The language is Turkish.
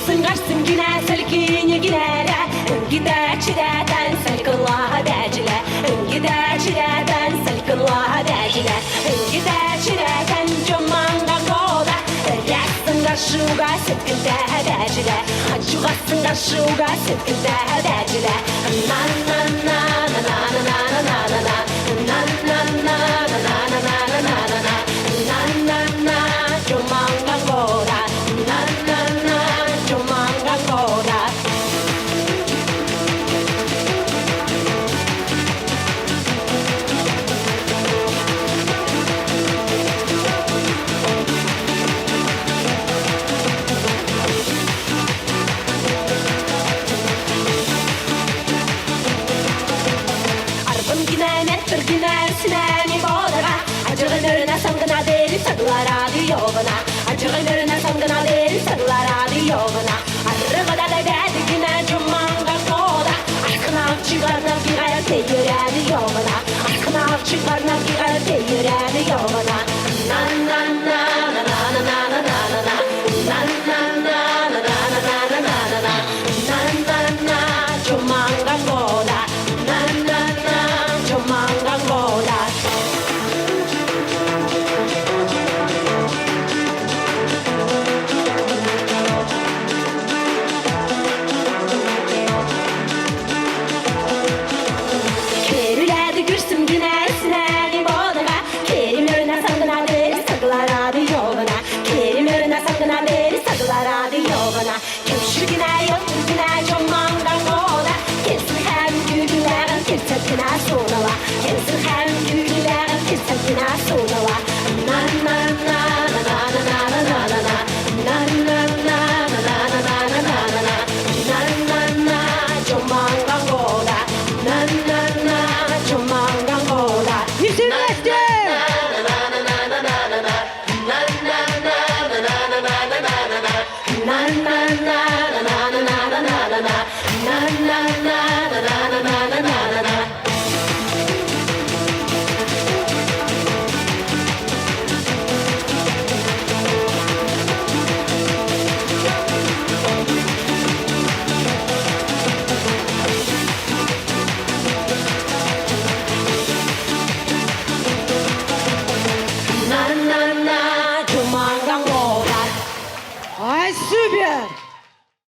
Kaçsın güne selkini gidere. Gider çileden selkıllaha decile. Gider çileden selkıllaha decile. Gider çileden cumandan koda. Yaksın kaşuga setkinde decile. Acıgasın kaşuga setkinde decile. Na na na na na na na na na na. Na na na na na na na na na na. Na na na cumandan koda. Na na na cumandan koda. Arpın ginene bir ginersine bodaga. Acığın örüne sangına deri saklar adı yoluna. Acığın örüne sangına deri saklar adı yoluna. Arıgıda da dedi gine cumanga koda. Aşkına çıkarına girer teyireni yoluna. Aşkına çıkarına girer teyireni yoluna. Na na na na na na na na na na na. Na na na na na na na na na na na. Na na na cumanga koda. Na na na cumanga koda. Kerilerde gürsüm güneşine bodaga. Kerim örüne sangına deri saklar adı yoluna. Kerim örüne sangına deri saklar adı yoluna. Köpşür güne yoktur güne cumandan koda. Kesin hem gülgülerin kirtetine sunala. Kesin hem gülgülerin kirtetine sunala. Na na na na na na na na na na na. Na na na na na na na na na na na. Na na na cumandan koda. Na na na cumandan koda. Mr. Lester! Ay süper!